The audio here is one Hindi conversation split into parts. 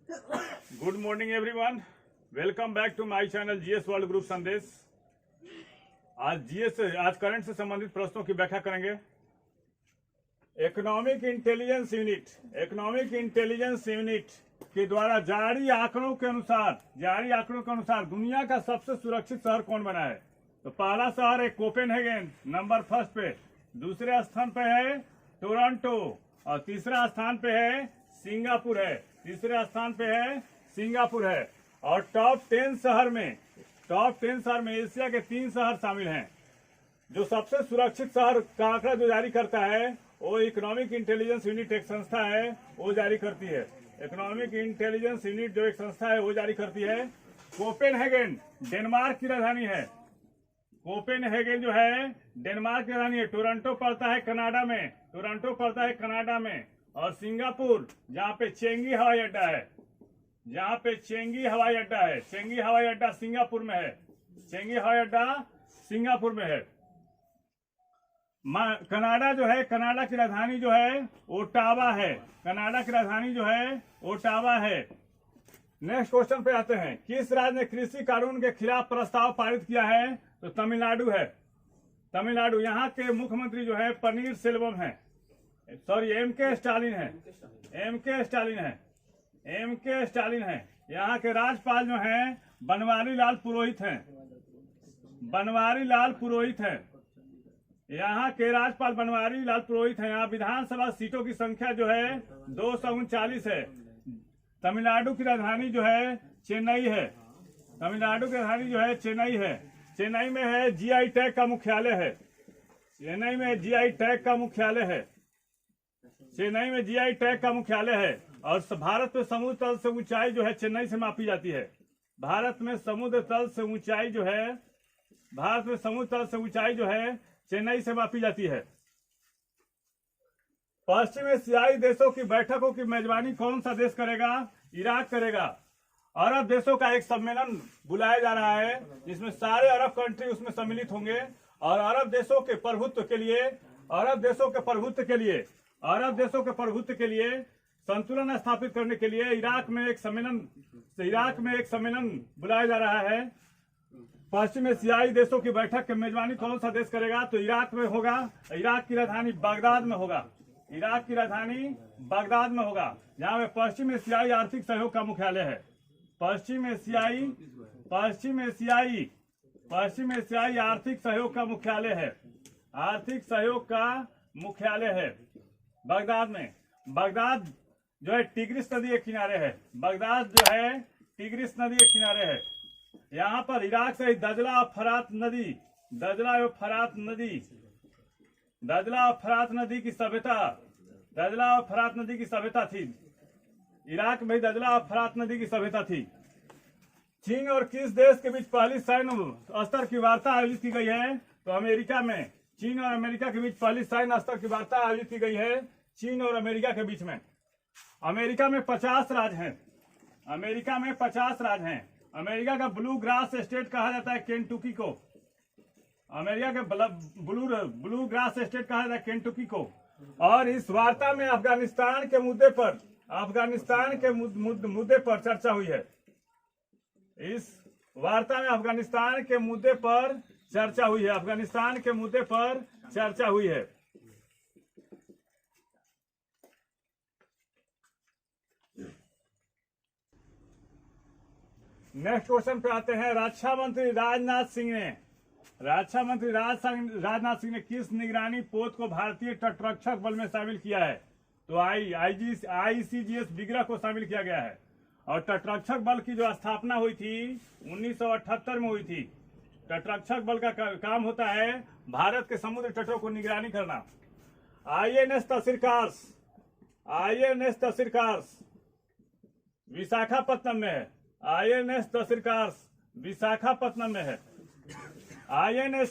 Good morning everyone, welcome back to my channel GS world group Sandesh. आज करंट से संबंधित प्रश्नों की व्याख्या करेंगे। इकोनॉमिक इंटेलिजेंस यूनिट के द्वारा जारी आंकड़ों के अनुसार दुनिया का सबसे सुरक्षित शहर कौन बना है? तो पहला शहर है कोपेनहेगन, नंबर फर्स्ट पे। दूसरे स्थान पे है टोरंटो और तीसरा स्थान पे है सिंगापुर है। और टॉप 10 शहर में एशिया के 3 शहर शामिल हैं। जो सबसे सुरक्षित शहर का आंकड़ा जो जारी करता है वो इकोनॉमिक इंटेलिजेंस यूनिट एक संस्था है, वो जारी करती है। इकोनॉमिक इंटेलिजेंस यूनिट जो एक संस्था है वो जारी करती है। कोपेनहेगन डेनमार्क की राजधानी है। कोपेनहेगन जो है डेनमार्क की राजधानी है। टोरंटो पड़ता है कनाडा में। और सिंगापुर जहाँ पे चेंगी हवाई अड्डा है, चेंगी हवाई अड्डा सिंगापुर में है। कनाडा की राजधानी जो है ओटावा है। नेक्स्ट क्वेश्चन पे आते हैं। किस राज्य ने कृषि कानून के खिलाफ प्रस्ताव पारित किया है? तो तमिलनाडु है। यहाँ के मुख्यमंत्री जो है पनीर सेल्वम है, एम के स्टालिन है। यहाँ के राज्यपाल जो हैं बनवारी लाल पुरोहित हैं। यहाँ के राज्यपाल बनवारी लाल पुरोहित हैं। यहाँ विधानसभा सीटों की संख्या जो है 239 है। तमिलनाडु की राजधानी जो है चेन्नई है। चेन्नई में है जीआई टैग का मुख्यालय है। और भारत में समुद्र तल से ऊंचाई जो है चेन्नई से मापी जाती है। भारत में समुद्र तल से ऊंचाई जो है चेन्नई से मापी जाती है। पश्चिम एशियाई देशों की बैठकों की मेजबानी कौन सा देश करेगा? इराक करेगा। अरब देशों का एक सम्मेलन बुलाया जा रहा है जिसमें सारे अरब कंट्री उसमें सम्मिलित होंगे। और अरब देशों के प्रभुत्व के लिए संतुलन स्थापित करने के लिए इराक में एक सम्मेलन बुलाया जा रहा है। पश्चिम एशियाई देशों की बैठक की मेजबानी कौन सा देश करेगा? तो इराक में होगा। इराक की राजधानी बगदाद में होगा। जहाँ में पश्चिम एशियाई आर्थिक सहयोग का मुख्यालय है। पश्चिम एशियाई आर्थिक सहयोग का मुख्यालय है बगदाद में। बगदाद जो है टिग्रिस नदी के किनारे है। यहाँ पर इराक से दजला और फरात नदी की सभ्यता थी। इराक में दजला और फरात नदी की सभ्यता थी। चीन और किस देश के बीच पहली सैन्य स्तर की वार्ता आयोजित की गई है? तो अमेरिका में। चीन और अमेरिका के बीच पहली सैन्य स्तर की वार्ता आयोजित की गई है चीन और अमेरिका के बीच में। अमेरिका में 50 राज्य हैं। अमेरिका का ब्लू ग्रास स्टेट कहा जाता है केंटुकी को। और इस वार्ता में अफगानिस्तान के मुद्दे पर चर्चा हुई है। नेक्स्ट क्वेश्चन पे आते हैं। रक्षा मंत्री राजनाथ सिंह ने किस निगरानी पोत को भारतीय तटरक्षक बल में शामिल किया है? तो ICGS विग्रह को शामिल किया गया है। और तटरक्षक बल की जो स्थापना हुई थी 1978 में हुई थी। तटरक्षक बल का काम होता है भारत के समुद्र तटों को निगरानी करना। INS तसीरकार्स विशाखापत्तनम में है। INS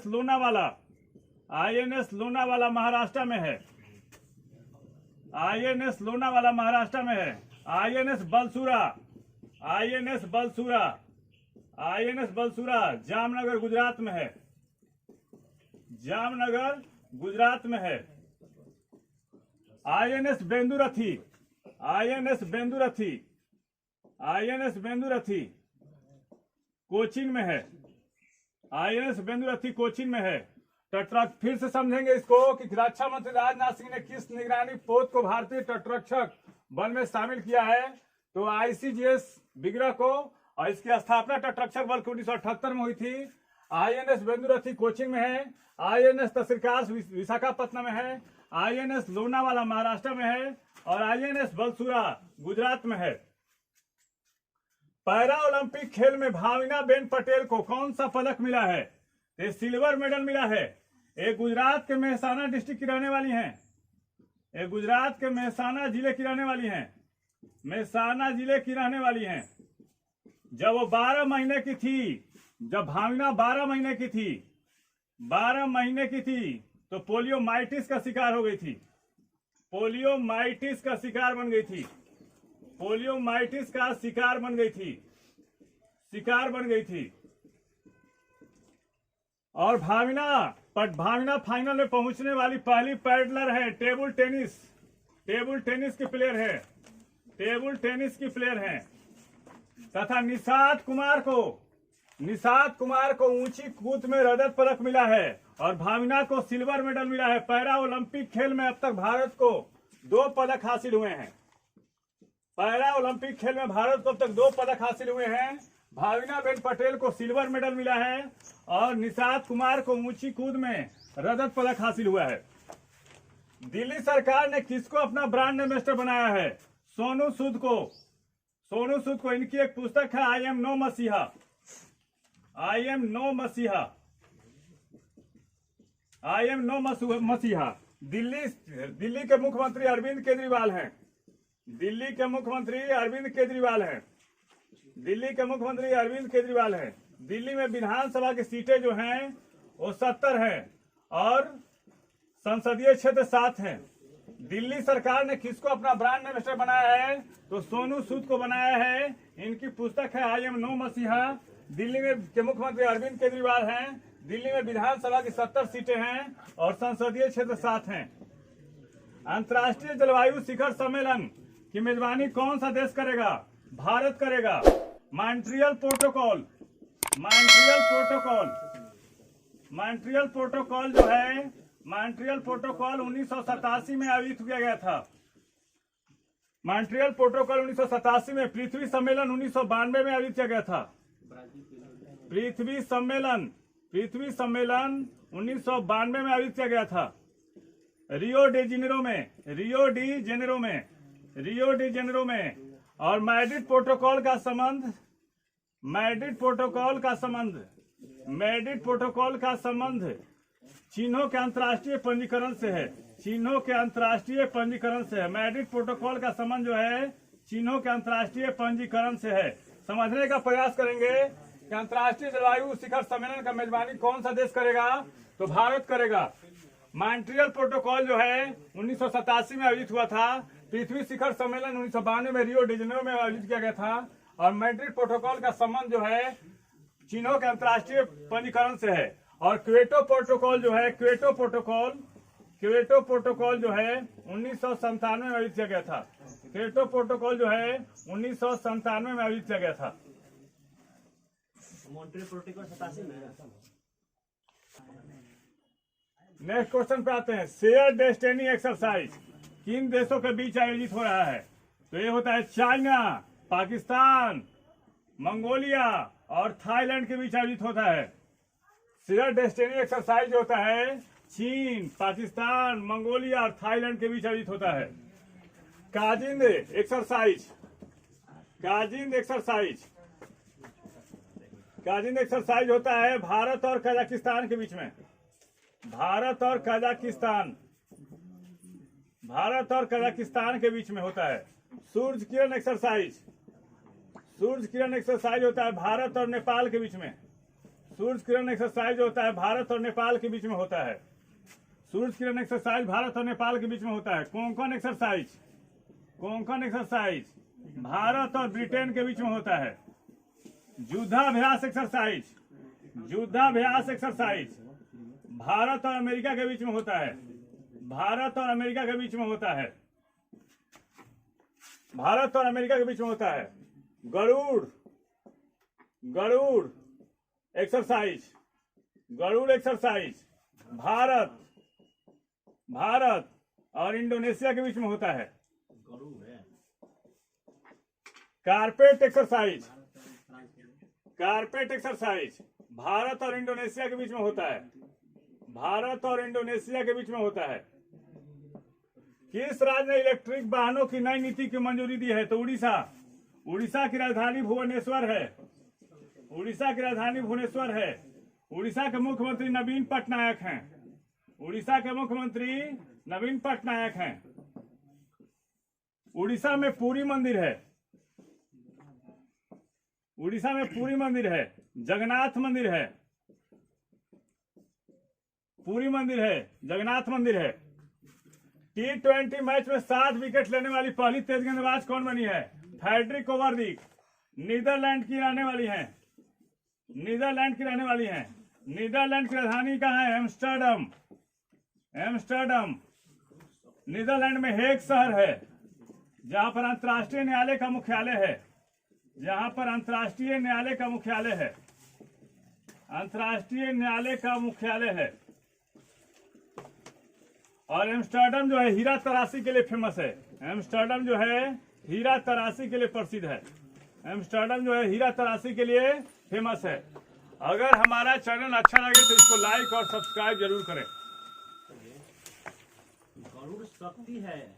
लोनावाला महाराष्ट्र में है। INS बलसूरा जामनगर गुजरात में है। INS बेंदुरथी, INS बेंदुरथी, INS बेंदुरथी कोचीन में है, INS बेंदुरथी कोचीन में है। तटरक्षक, फिर से समझेंगे इसको कि रक्षा मंत्री राजनाथ सिंह ने किस निगरानी पोत को भारतीय तटरक्षक बल में शामिल किया है, तो ICGS विग्रह को, और इसकी स्थापना तटरक्षक बल के 1978 में हुई थी। INS बेंदुरथी कोचीन में है, INS तस्करकास विशाखापट्टनम में है, INS लोनावाला महाराष्ट्र में है, और INS बलसुरा गुजरात में है। पैरा ओलंपिक खेल में भाविना बेन पटेल को कौन सा पदक मिला है? ये सिल्वर मेडल मिला है। ये गुजरात के मेहसाना डिस्ट्रिक्ट की रहने वाली हैं, ये गुजरात के मेहसाना जिले की रहने वाली हैं, मेहसाना जिले की रहने वाली हैं। जब वो 12 महीने की थी, जब भाविना 12 महीने की थी, 12 महीने की थी, तो पोलियोमाइटिस का शिकार हो गई थी, पोलियोमाइटिस का शिकार बन गई थी, पोलियोमाइटिस का शिकार बन गई थी, शिकार बन गई थी। और भाविना फाइनल में पहुंचने वाली पहली पैडलर है। टेबल टेनिस की प्लेयर है, टेबल टेनिस की प्लेयर है। तथा निषाद कुमार को ऊंची कूद में रजत पदक मिला है और भाविना को सिल्वर मेडल मिला है। पैरा ओलंपिक खेल में अब तक भारत को 2 पदक हासिल हुए हैं। पैरा ओलंपिक खेल में भारत को अब तक 2 पदक हासिल हुए हैं। भाविना बेन पटेल को सिल्वर मेडल मिला है और निषाद कुमार को ऊंची कूद में रजत पदक हासिल हुआ है। दिल्ली सरकार ने किसको अपना ब्रांड एम्बेसडर बनाया है? सोनू सूद को। इनकी एक पुस्तक है आई एम नो मसीहा। दिल्ली के मुख्यमंत्री अरविंद केजरीवाल हैं। दिल्ली के मुख्यमंत्री अरविंद केजरीवाल हैं। दिल्ली में विधानसभा की सीटें जो हैं वो 70 हैं और संसदीय क्षेत्र 7 हैं। दिल्ली सरकार ने किसको अपना ब्रांड एम्बेसडर बनाया है? तो सोनू सूद को बनाया है। इनकी पुस्तक है आई एम नो मसीहा। दिल्ली में के मुख्यमंत्री अरविंद केजरीवाल हैं। दिल्ली में विधानसभा की 70 सीटें हैं और संसदीय क्षेत्र 7 हैं। अंतर्राष्ट्रीय जलवायु शिखर सम्मेलन की मेजबानी कौन सा देश करेगा? भारत करेगा। मॉन्ट्रियल प्रोटोकॉल जो है, मॉन्ट्रियल प्रोटोकॉल 1987 में आयोजित किया गया था। मॉन्ट्रियल प्रोटोकॉल 1987 में। पृथ्वी सम्मेलन 1992 में आयोजित किया गया था। पृथ्वी सम्मेलन 1992 में आयोजित किया गया था रियो डी जेनेरो में। और मैड्रिड प्रोटोकॉल का संबंध चिन्हों के अंतर्राष्ट्रीय पंजीकरण से है। मैड्रिड प्रोटोकॉल का संबंध जो है चिन्हों के अंतर्राष्ट्रीय पंजीकरण से है। समझने का प्रयास करेंगे कि अंतर्राष्ट्रीय जलवायु शिखर सम्मेलन का मेजबानी कौन सा देश करेगा? तो भारत करेगा। मॉन्ट्रियल प्रोटोकॉल जो है 1987 में आयोजित हुआ था। पृथ्वी शिखर सम्मेलन 1992 में रियो डी जेनेरो में आयोजित किया गया था। और मैड्रिड प्रोटोकॉल का संबंध जो है चिन्हों के अंतर्राष्ट्रीय पंजीकरण से है। और क्वेटो प्रोटोकॉल जो है 1997 में आयोजित किया गया था। क्वेटो प्रोटोकॉल जो है 1997 में आयोजित किया गया था। मॉन्ट्रियल प्रोटोकॉल 87 में। नेक्स्ट क्वेश्चन पे आते हैं। शेयर डेस्टिनी एक्सरसाइज किन देशों के बीच आयोजित हो रहा है? तो ये होता है चाइना, पाकिस्तान, मंगोलिया और थाईलैंड के बीच आयोजित होता है। शेयर डेस्टिनी एक्सरसाइज होता है चीन, पाकिस्तान, मंगोलिया और थाईलैंड के बीच आयोजित होता है। काजिंद एक्सरसाइज होता है भारत और कजाकिस्तान के बीच में। भारत और कजाकिस्तान के बीच में होता है। सूर्य किरण एक्सरसाइज होता है भारत और नेपाल के बीच में। सूर्य किरण एक्सरसाइज होता है भारत और नेपाल के बीच में होता है। सूर्य किरण एक्सरसाइज भारत और नेपाल के बीच में होता है। कोंकण एक्सरसाइज भारत और ब्रिटेन के बीच में होता है। युद्धाभ्यास एक्सरसाइज भारत और अमेरिका के बीच में होता है। भारत और अमेरिका के बीच में होता है। भारत और अमेरिका के बीच में होता है। गरुड़ एक्सरसाइज, गरुड़ एक्सरसाइज भारत और इंडोनेशिया के बीच में होता है। कारपेट एक्सरसाइज भारत और इंडोनेशिया के बीच में होता है। भारत और इंडोनेशिया के बीच में होता है। किस राज्य ने इलेक्ट्रिक वाहनों की नई नीति की मंजूरी दी है? तो उड़ीसा की राजधानी भुवनेश्वर है। उड़ीसा की राजधानी भुवनेश्वर है। उड़ीसा के मुख्यमंत्री नवीन पटनायक हैं। उड़ीसा के मुख्यमंत्री नवीन पटनायक हैं। उड़ीसा में पुरी मंदिर है। उड़ीसा में पुरी मंदिर है। जगन्नाथ मंदिर है। पुरी मंदिर है, जगन्नाथ मंदिर है। T20 मैच में 7 विकेट लेने वाली पहली तेज गेंदबाज कौन बनी है? फ्रेडरिक कोवर्डिक, नीदरलैंड की रहने वाली हैं। नीदरलैंड की रहने वाली हैं। नीदरलैंड की राजधानी कहाँ है? एम्स्टर्डम। नीदरलैंड में हेग शहर है, जहां पर अंतर्राष्ट्रीय न्यायालय का मुख्यालय है। जहां पर अंतर्राष्ट्रीय न्यायालय का मुख्यालय है। अंतर्राष्ट्रीय न्यायालय का मुख्यालय है। और एम्स्टर्डम जो है हीरा तराशी के लिए फेमस है। एम्स्टर्डम जो है हीरा तराशी के लिए प्रसिद्ध है। एम्स्टर्डम जो है हीरा तराशी के लिए फेमस है। अगर हमारा चैनल अच्छा लगे तो इसको लाइक और सब्सक्राइब जरूर करें। गरुड़ शक्ति है।